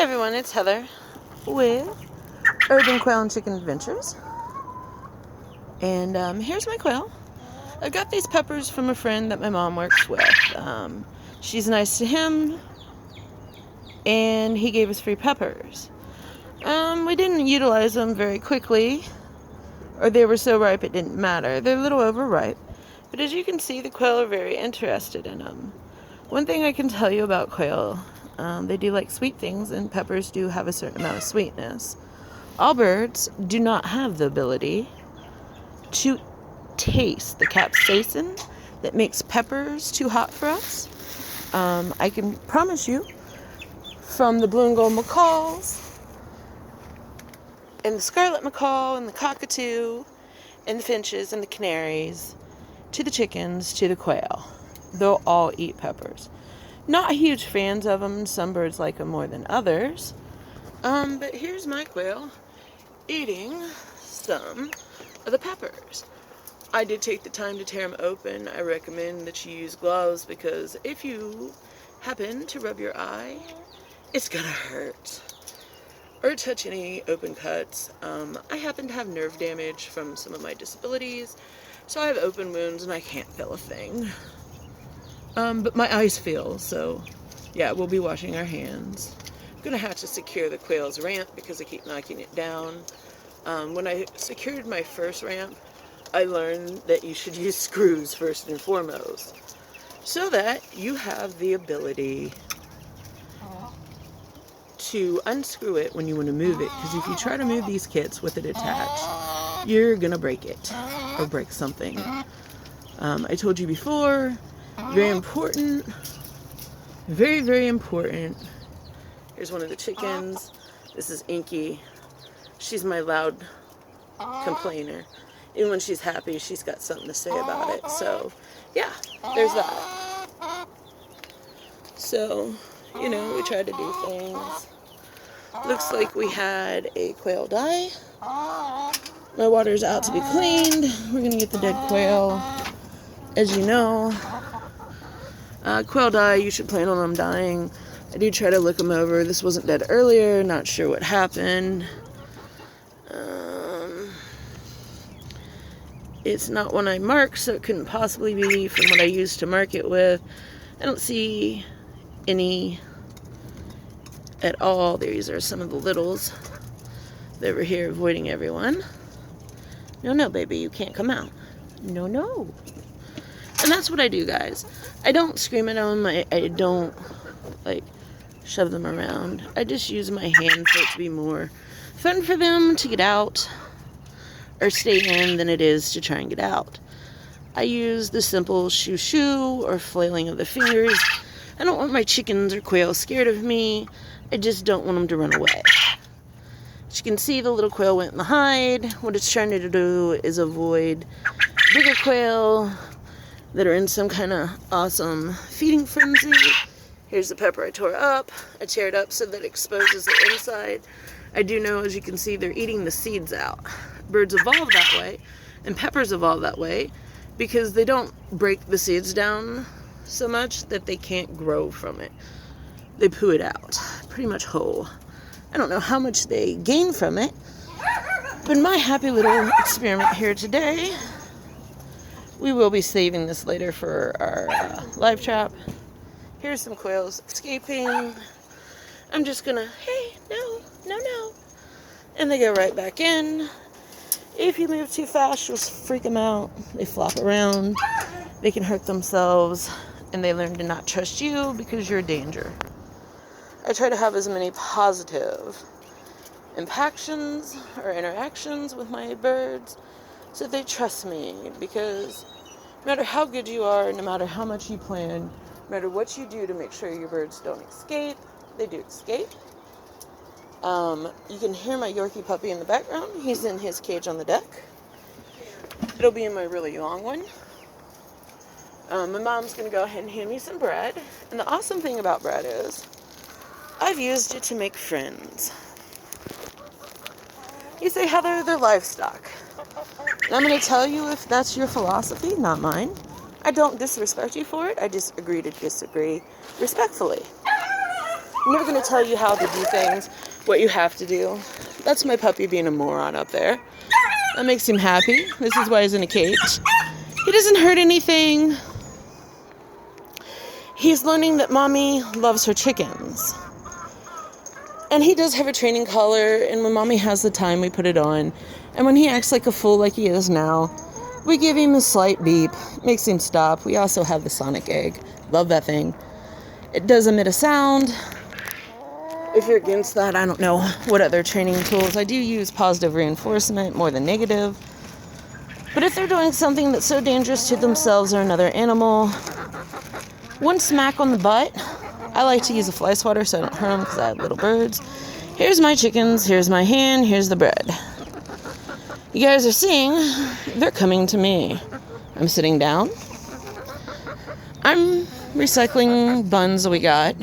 everyone, it's Heather with Urban Quail and Chicken Adventures. And here's my quail. I got these peppers from a friend that my mom works with. She's nice to him, and he gave us free peppers. We didn't utilize them very quickly, or they were so ripe it didn't matter. They're a little overripe, but as you can see, the quail are very interested in them. One thing I can tell you about quail, they do like sweet things, and peppers do have a certain amount of sweetness. All birds do not have the ability to taste the capsaicin that makes peppers too hot for us. I can promise you, from the blue and gold macaws, and the scarlet macaw, and the cockatoo, and the finches, and the canaries, to the chickens, to the quail, they'll all eat peppers. Not huge fans of them. Some birds like them more than others. But here's my quail eating some of the peppers. I did take the time to tear them open. I recommend that you use gloves because if you happen to rub your eye, it's gonna hurt. Or touch any open cuts. I happen to have nerve damage from some of my disabilities, so I have open wounds and I can't feel a thing. But my eyes feel, so yeah, we'll be washing our hands. I'm gonna have to secure the quail's ramp because I keep knocking it down. When I secured my first ramp, I learned that you should use screws first and foremost, so that you have the ability to unscrew it when you want to move it, because if you try to move these kits with it attached, you're gonna break it or break something. I told you before, very important, very, very important. Here's one of the chickens. This is Inky. She's my loud complainer. Even when she's happy, she's got something to say about it. So, yeah, there's that. So, you know, we tried to do things. Looks like we had a quail die. My water's out to be cleaned. We're going to get the dead quail. As you know, quail die, you should plan on them dying. I do try to look them over. This wasn't dead earlier. Not sure what happened. It's not one I marked, so it couldn't possibly be from what I used to mark it with. I don't see any at all. These are some of the littles. They were here avoiding everyone. No, baby, you can't come out. No. And that's what I do, guys. I don't scream at them. I don't, shove them around. I just use my hand for it to be more fun for them to get out or stay in than it is to try and get out. I use the simple shoo or flailing of the fingers. I don't want my chickens or quail scared of me. I just don't want them to run away. As you can see, the little quail went in the hide. What it's trying to do is avoid bigger quail that are in some kind of awesome feeding frenzy. Here's the pepper I tore up. I tear it up so that it exposes the inside. I do know, as you can see, they're eating the seeds out. Birds evolve that way, and peppers evolve that way, because they don't break the seeds down so much that they can't grow from it. They poo it out, pretty much whole. I don't know how much they gain from it, but my happy little experiment here today, we will be saving this later for our live trap. Here's some quails escaping. I'm just gonna, hey, no. And they go right back in. If you move too fast, you'll freak them out. They flop around. They can hurt themselves. And they learn to not trust you because you're a danger. I try to have as many positive impactions or interactions with my birds so they trust me, because no matter how good you are, no matter how much you plan, no matter what you do to make sure your birds don't escape, they do escape. You can hear my Yorkie puppy in the background. He's in his cage on the deck. It'll be in my really long one. My mom's going to go ahead and hand me some bread. And the awesome thing about bread is I've used it to make friends. You say, Heather, they're livestock. And I'm going to tell you if that's your philosophy, not mine. I don't disrespect you for it. I just agree to disagree respectfully. I'm never going to tell you how to do things, what you have to do. That's my puppy being a moron up there. That makes him happy. This is why he's in a cage. He doesn't hurt anything. He's learning that mommy loves her chickens. And he does have a training collar, and when mommy has the time, we put it on. And when he acts like a fool like he is now, we give him a slight beep. Makes him stop. We also have the sonic egg. Love that thing. It does emit a sound. If you're against that, I don't know what other training tools. I do use positive reinforcement more than negative. But if they're doing something that's so dangerous to themselves or another animal, one smack on the butt. I like to use a fly swatter so I don't hurt them because I have little birds. Here's my chickens, here's my hand, here's the bread. You guys are seeing, they're coming to me. I'm sitting down. I'm recycling buns that we got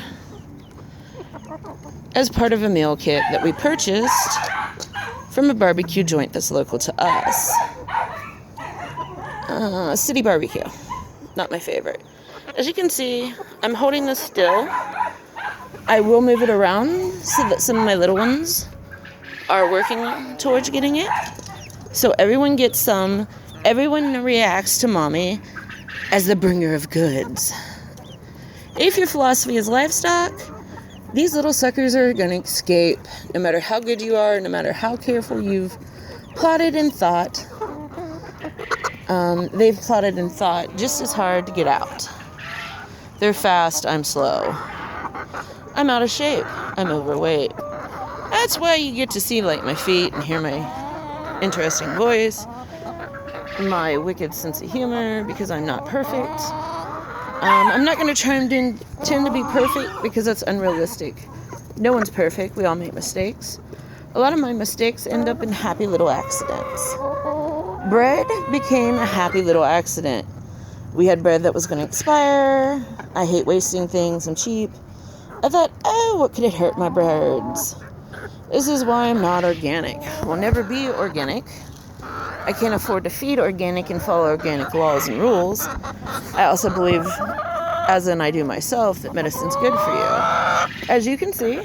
as part of a meal kit that we purchased from a barbecue joint that's local to us. City Barbecue. Not my favorite. As you can see, I'm holding this still. I will move it around so that some of my little ones are working towards getting it. So everyone gets some. Everyone reacts to mommy as the bringer of goods. If your philosophy is livestock, these little suckers are going to escape. No matter how good you are, no matter how careful you've plotted and thought, they've plotted and thought just as hard to get out. They're fast, I'm slow. I'm out of shape, I'm overweight. That's why you get to see like my feet and hear my interesting voice, my wicked sense of humor, because I'm not perfect. I'm not going to try and tend to be perfect because that's unrealistic. No one's perfect. We all make mistakes. A lot of my mistakes end up in happy little accidents. Bread became a happy little accident. We had bread that was going to expire. I hate wasting things. I'm cheap. I thought, oh, what could it hurt my birds? This is why I'm not organic. We'll never be organic. I can't afford to feed organic and follow organic laws and rules. I also believe, as in I do myself, that medicine's good for you. As you can see,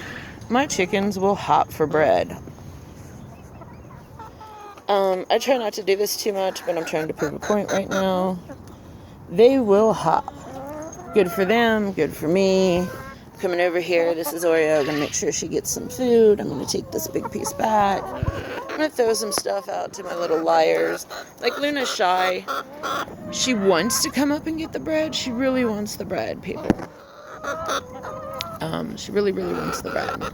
my chickens will hop for bread. I try not to do this too much, but I'm trying to prove a point right now. They will hop. Good for them, good for me. Coming over here, this is Oreo. I'm going to make sure she gets some food. I'm going to take this big piece back. I'm going to throw some stuff out to my little liars. Like Luna's shy. She wants to come up and get the bread. She really wants the bread, people. She really, really wants the bread.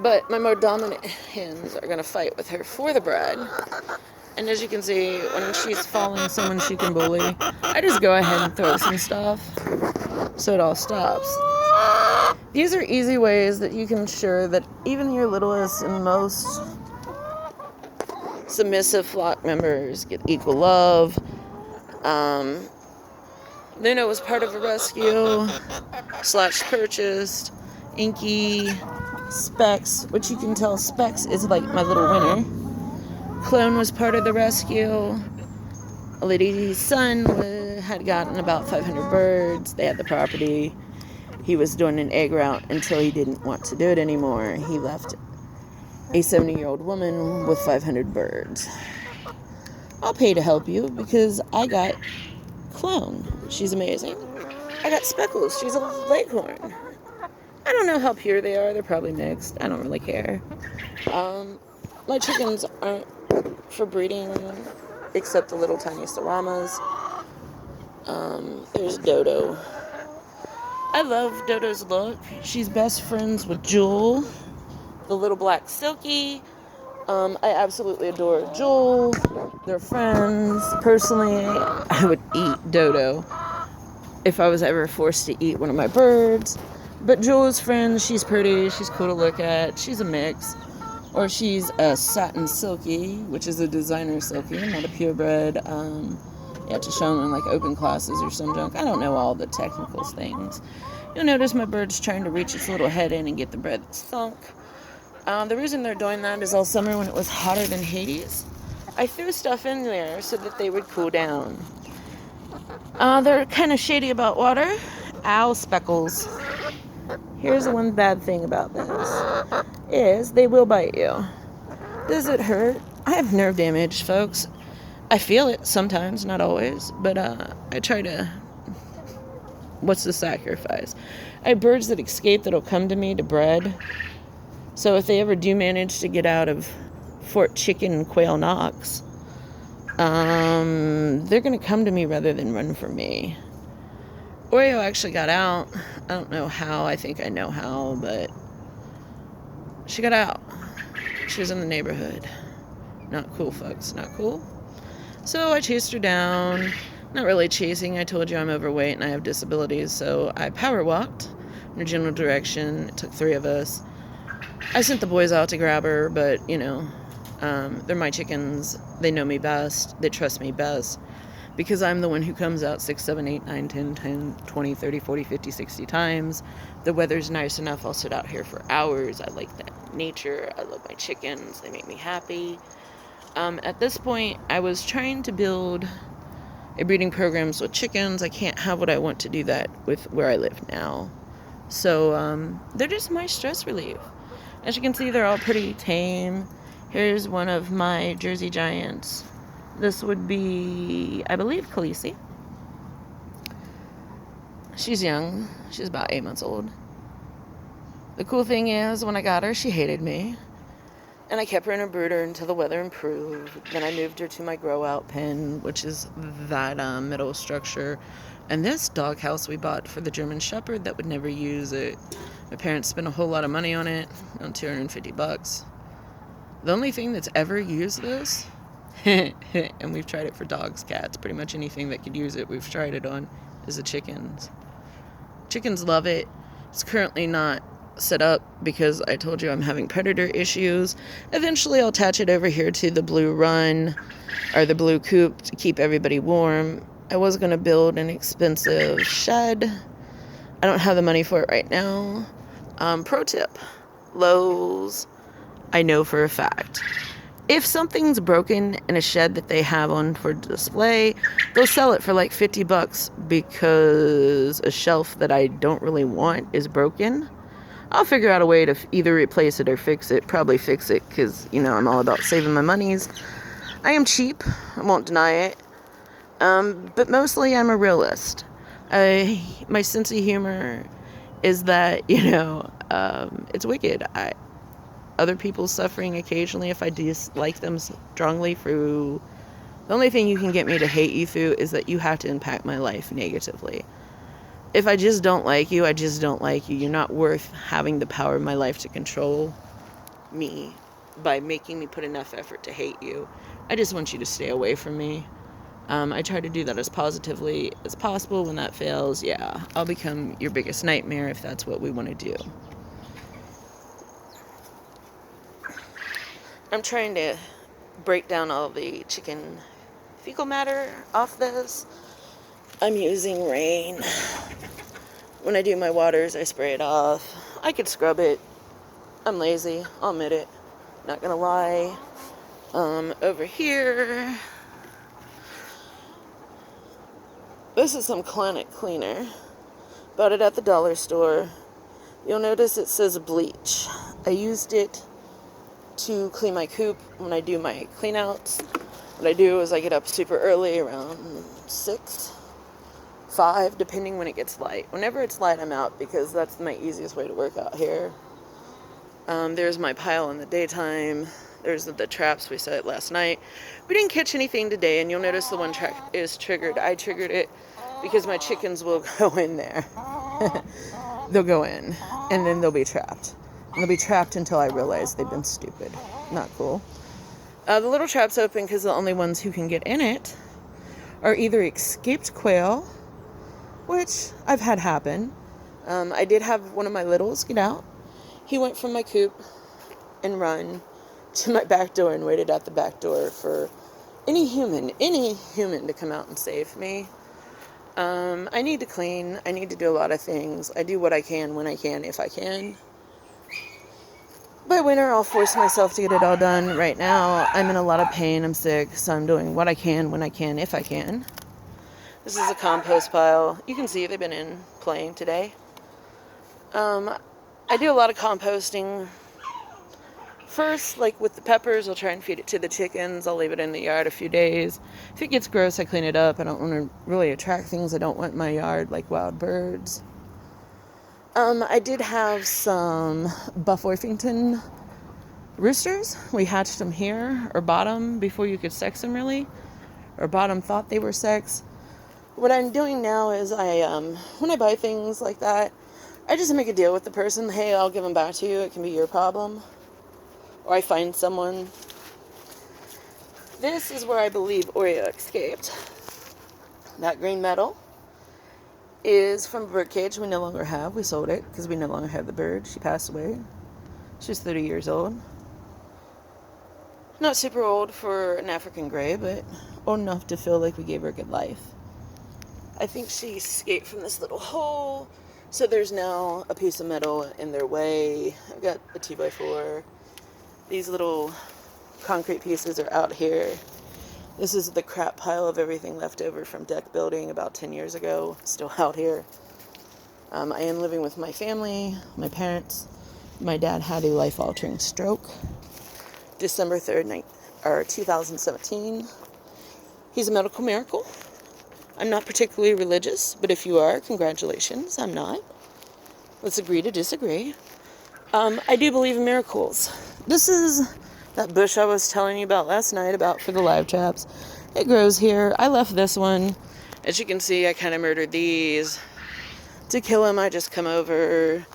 But my more dominant hens are going to fight with her for the bread. And as you can see, when she's following someone she can bully, I just go ahead and throw some stuff so it all stops. These are easy ways that you can ensure that even your littlest and most submissive flock members get equal love. Luna was part of a rescue / purchased. Inky, Specs, which you can tell Specs is like my little winner. Clone was part of the rescue. A lady's son had gotten about 500 birds. They had the property. He was doing an egg route until he didn't want to do it anymore. He left a 70-year-old woman with 500 birds. I'll pay to help you because I got Clone. She's amazing. I got Speckles. She's a leghorn. I don't know how pure they are. They're probably mixed. I don't really care. My chickens aren't for breeding except the little tiny Saramas. There's Dodo. I love Dodo's look. She's best friends with Jewel, the little black Silky. I absolutely adore Jewel. They're friends. Personally, I would eat Dodo if I was ever forced to eat one of my birds. But Jewel is friends. She's pretty. She's cool to look at. She's a mix. Or she's a satin silky, which is a designer silky, not a purebred. You have to show them in like open classes or some junk. I don't know all the technical things. You'll notice my bird's trying to reach its little head in and get the bread that's sunk. The reason they're doing that is all summer when it was hotter than Hades, I threw stuff in there so that they would cool down. They're kind of shady about water. Ow, Speckles. Here's the one bad thing about this, is they will bite you. Does it hurt? I have nerve damage, folks. I feel it sometimes, not always, but I try to... What's the sacrifice? I have birds that escape that'll come to me to bred. So if they ever do manage to get out of Fort Chicken Quail Knox, they're going to come to me rather than run from me. Oreo actually got out. I don't know how. I think I know how, but she got out. She was in the neighborhood. Not cool, folks. Not cool. So I chased her down. Not really chasing. I told you I'm overweight and I have disabilities, so I power walked in a general direction. It took 3 of us. I sent the boys out to grab her, but, you know, they're my chickens. They know me best. They trust me best. Because I'm the one who comes out 6, 7, 8, 9, 10, 20, 30, 40, 50, 60 times. The weather's nice enough. I'll sit out here for hours. I like that nature. I love my chickens. They make me happy. At this point, I was trying to build a breeding programs with chickens. I can't have what I want to do that with where I live now. So they're just my stress relief. As you can see, they're all pretty tame. Here's one of my Jersey Giants. This would be, I believe, Khaleesi. She's young. She's about 8 months old. The cool thing is, when I got her, she hated me. And I kept her in a brooder until the weather improved. Then I moved her to my grow-out pen, which is that middle structure. And this doghouse we bought for the German Shepherd that would never use it. My parents spent a whole lot of money on it, around $250. The only thing that's ever used this, and we've tried it for dogs, cats, pretty much anything that could use it, we've tried it on, is the chickens. Chickens love it. It's currently not set up because I told you I'm having predator issues. Eventually I'll attach it over here to the blue run or the blue coop to keep everybody warm. I was going to build an expensive shed. I don't have the money for it right now. Pro tip, Lowe's, I know for a fact, if something's broken in a shed that they have on for display, they'll sell it for like $50 because a shelf that I don't really want is broken. I'll figure out a way to either replace it or fix it. Probably fix it because, you know, I'm all about saving my monies. I am cheap. I won't deny it. But mostly I'm a realist. My sense of humor is that, you know, it's wicked. Other people suffering occasionally if I dislike them strongly through... The only thing you can get me to hate you through is that you have to impact my life negatively. If I just don't like you, I just don't like you. You're not worth having the power of my life to control me by making me put enough effort to hate you. I just want you to stay away from me. I try to do that as positively as possible. When that fails, yeah, I'll become your biggest nightmare if that's what we want to do. I'm trying to break down all the chicken fecal matter off this. I'm using Rain. When I do my waters, I spray it off. I could scrub it. I'm lazy. I'll admit it. Not gonna lie. Over here, this is some Planet Cleaner. Bought it at the dollar store. You'll notice it says bleach. I used it to clean my coop when I do my clean outs. What I do is I get up super early, around 6, 5, depending when it gets light. Whenever it's light, I'm out because that's my easiest way to work out here. There's my pile in the daytime. There's the traps we set last night. We didn't catch anything today, and you'll notice the one trap is triggered. I triggered it because my chickens will go in there. They'll go in, and then they'll be trapped. And they'll be trapped until I realize they've been stupid. Not cool. The little trap's open because the only ones who can get in it are either escaped quail, which I've had happen. I did have one of my littles get out. He went from my coop and run to my back door and waited at the back door for any human to come out and save me. I need to clean. I need to do a lot of things. I do what I can when I can, if I can. By winter, I'll force myself to get it all done. Right now, I'm in a lot of pain. I'm sick, so I'm doing what I can when I can, if I can. This is a compost pile. You can see they've been in playing today. I do a lot of composting. First, like with the peppers, I'll try and feed it to the chickens. I'll leave it in the yard a few days. If it gets gross, I clean it up. I don't want to really attract things I don't want in my yard, like wild birds. I did have some Buff Orpington roosters. We hatched them here, or bought them before you could sex them, really. Or bought them, thought they were sex. What I'm doing now is when I buy things like that, I just make a deal with the person. Hey, I'll give them back to you. It can be your problem. Or I find someone. This is where I believe Oreo escaped. That green metal is from a bird cage we no longer have. We sold it because we no longer have the bird. She passed away. She was 30 years old. Not super old for an African gray, but old enough to feel like we gave her a good life. I think she escaped from this little hole. So there's now a piece of metal in their way. I've got a 2x4. These little concrete pieces are out here. This is the crap pile of everything left over from deck building about 10 years ago. Still out here. I am living with my family, my parents. My dad had a life-altering stroke. December 3rd, 2017. He's a medical miracle. I'm not particularly religious, but if you are, congratulations. I'm not. Let's agree to disagree. I do believe in miracles. This is that bush I was telling you about last night about for the live chaps. It grows here. I left this one. As you can see, I kind of murdered these. To kill him, I just come over,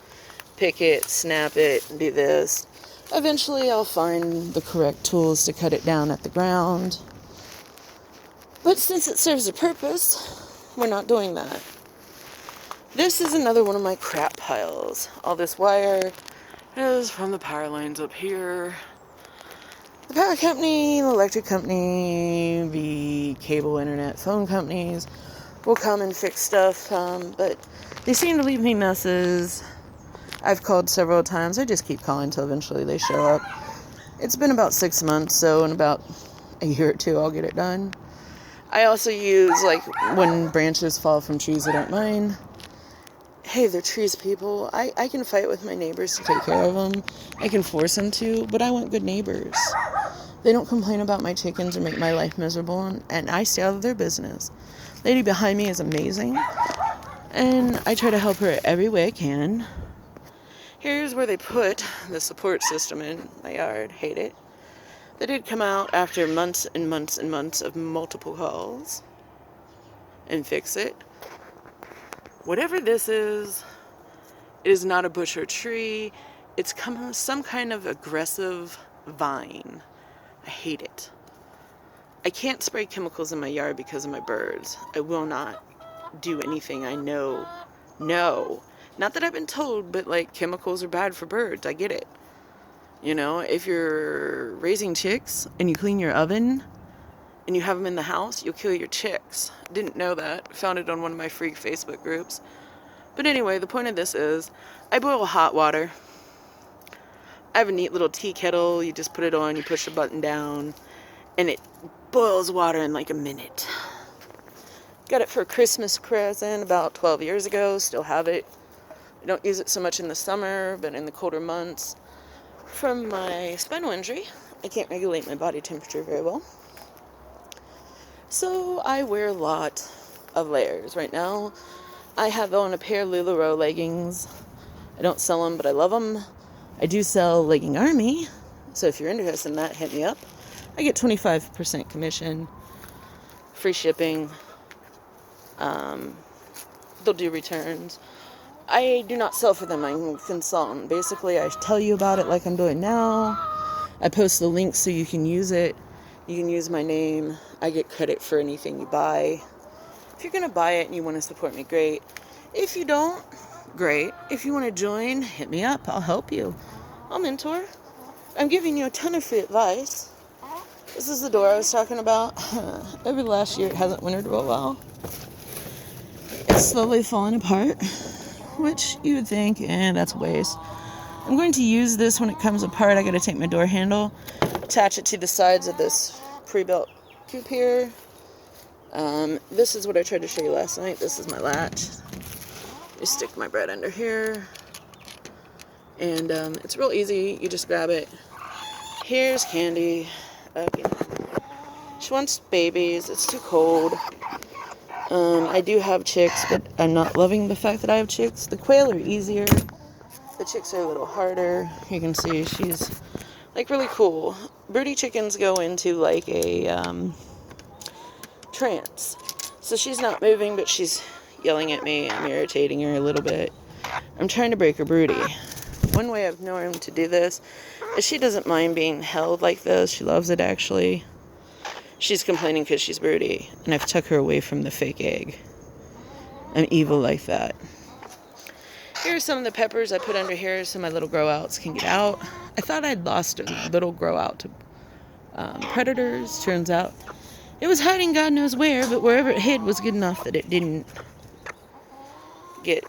pick it, snap it, and do this. Eventually, I'll find the correct tools to cut it down at the ground. But since it serves a purpose, we're not doing that. This is another one of my crap piles. All this wire is from the power lines up here. The power company, the electric company, the cable, internet, phone companies will come and fix stuff, but they seem to leave me messes. I've called several times. I just keep calling until eventually they show up. It's been about 6 months, so in about a year or two I'll get it done. I also use, like, when branches fall from trees that aren't mine. Hey, they're trees, people. I can fight with my neighbors to take care of them. I can force them to, but I want good neighbors. They don't complain about my chickens or make my life miserable, and I stay out of their business. Lady behind me is amazing, and I try to help her every way I can. Here's where they put the support system in my yard. Hate it. They did come out after months and months and months of multiple calls and fix it. Whatever this is, it is not a bush or tree. It's some kind of aggressive vine. I hate it. I can't spray chemicals in my yard because of my birds. I will not do anything I know. No. Not that I've been told, but like chemicals are bad for birds. I get it. You know, if you're raising chicks and you clean your oven and you have them in the house, you'll kill your chicks. Didn't know that. Found it on one of my free Facebook groups. But anyway, the point of this is I boil hot water. I have a neat little tea kettle. You just put it on, you push the button down, and it boils water in like a minute. Got it for a Christmas present about 12 years ago. Still have it. I don't use it so much in the summer, but in the colder months. From my spinal injury, I can't regulate my body temperature very well. So I wear a lot of layers. Right now, I have on a pair of LuLaRoe leggings. I don't sell them, but I love them. I do sell Legging Army, so if you're interested in that, hit me up. I get 25% commission, free shipping. They'll do returns. I do not sell for them. I'm a consultant. Basically, I tell you about it like I'm doing now. I post the links so you can use it. You can use my name. I get credit for anything you buy. If you're going to buy it and you want to support me, great. If you don't, great. If you want to join, hit me up. I'll help you. I'll mentor. I'm giving you a ton of free advice. This is the door I was talking about. Over the last year, it hasn't wintered real well. It's slowly falling apart, which you would think, that's a waste. I'm going to use this when it comes apart. I got to take my door handle, attach it to the sides of this pre-built coop here. This is what I tried to show you last night. This is my latch. You stick my bread under here. And it's real easy. You just grab it. Here's Candy. Okay. She wants babies. It's too cold. I do have chicks, but I'm not loving the fact that I have chicks. The quail are easier. The chicks are a little harder. You can see she's like really cool. Broody chickens go into like a trance. So she's not moving, but she's yelling at me. I'm irritating her a little bit. I'm trying to break her broody. One way I've known to do this is she doesn't mind being held like this. She loves it, actually. She's complaining because she's broody, and I've tucked her away from the fake egg. I'm evil like that. Here's some of the peppers I put under here so my little grow outs can get out. I thought I'd lost a little grow out to predators. Turns out it was hiding God knows where, but wherever it hid was good enough that it didn't get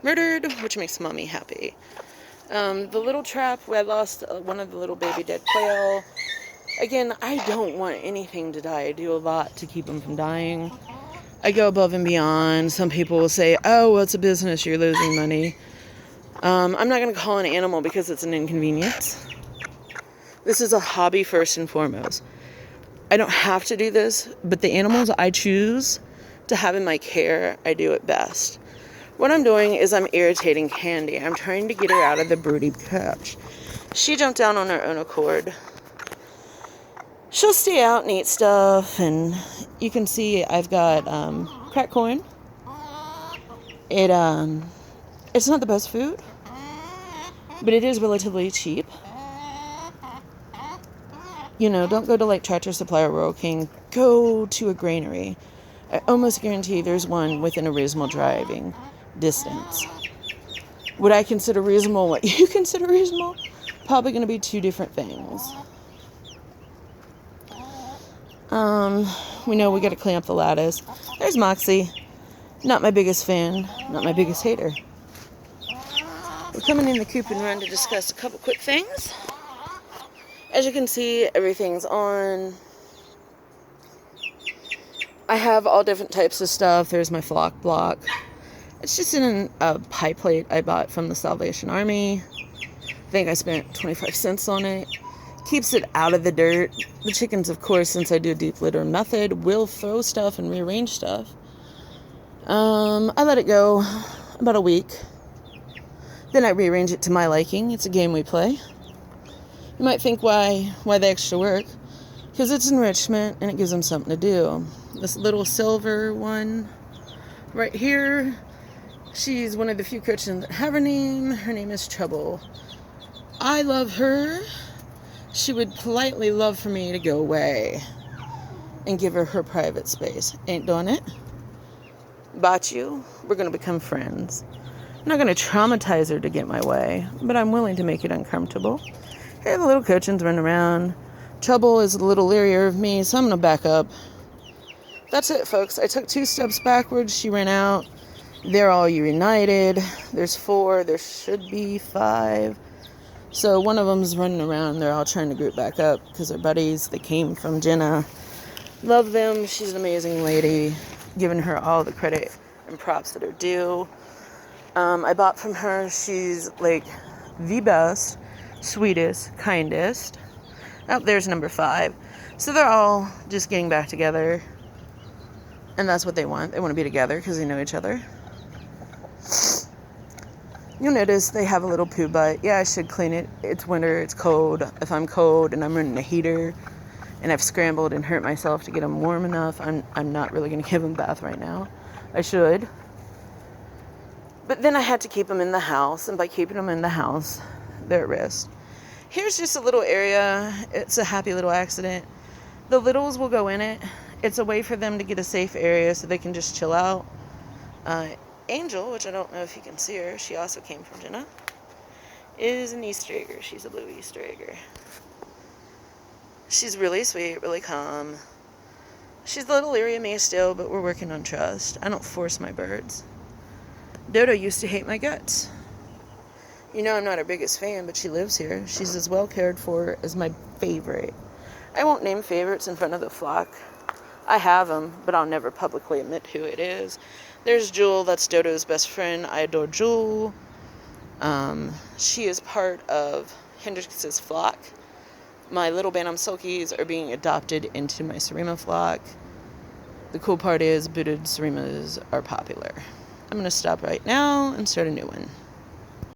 murdered, which makes Mommy happy. The little trap where I lost one of the little baby dead quail. Again, I don't want anything to die. I do a lot to keep them from dying. I go above and beyond. Some people will say, oh, well, it's a business, you're losing money. I'm not going to call an animal because it's an inconvenience. This is a hobby first and foremost. I don't have to do this, but the animals I choose to have in my care, I do it best. What I'm doing is I'm irritating Candy. I'm trying to get her out of the broody pouch. She jumped down on her own accord. She'll stay out and eat stuff, and you can see I've got cracked corn. It's not the best food, but it is relatively cheap. You know, don't go to like Tractor Supply or Rural King. Go to a granary. I almost guarantee there's one within a reasonable driving distance. Would I consider reasonable what you consider reasonable? Probably going to be two different things. We know we got to clean up the lattice. There's Moxie. Not my biggest fan. Not my biggest hater. We're coming in the coop and run to discuss a couple quick things. As you can see, everything's on. I have all different types of stuff. There's my flock block. It's just in a pie plate I bought from the Salvation Army. I think I spent 25 cents on it. Keeps it out of the dirt. The chickens, of course, since I do a deep litter method, will throw stuff and rearrange stuff. I let it go about a week. Then I rearrange it to my liking. It's a game we play. You might think why the extra work? Because it's enrichment and it gives them something to do. This little silver one right here, she's one of the few Christians that have her name. Her name is Trouble. I love her. She would politely love for me to go away and give her private space. Ain't doing it. Bought you. We're going to become friends. I'm not going to traumatize her to get my way, but I'm willing to make it uncomfortable. Here the little Cochins run around. Trouble is a little leerier of me, so I'm going to back up. That's it, folks. I took 2 steps backwards. She ran out. They're all reunited. There's 4. There should be 5. So one of them's running around. They're all trying to group back up because they're buddies. They came from Jenna. Love them. She's an amazing lady. Giving her all the credit and props that are due. I bought from her. She's like the best, sweetest, kindest. Oh, there's number 5. So they're all just getting back together. And that's what they want. They want to be together because they know each other. You'll notice they have a little poo butt. Yeah, I should clean it. It's winter. It's cold. If I'm cold and I'm running a heater and I've scrambled and hurt myself to get them warm enough, I'm not really going to give them a bath right now. I should. But then I had to keep them in the house. And by keeping them in the house, they're at risk. Here's just a little area. It's a happy little accident. The littles will go in it. It's a way for them to get a safe area so they can just chill out. Angel, which I don't know if you can see her, she also came from Jenna, is an Easter egger. She's a blue Easter egger. She's really sweet, really calm. She's a little leery of me still, but we're working on trust. I don't force my birds. Dodo used to hate my guts. You know I'm not her biggest fan, but she lives here. She's as well cared for as my favorite. I won't name favorites in front of the flock. I have them, but I'll never publicly admit who it is. There's Jewel, that's Dodo's best friend. I adore Jewel. She is part of Hendrix's flock. My little Bantam Silkies are being adopted into my Serema flock. The cool part is booted Seremas are popular. I'm going to stop right now and start a new one.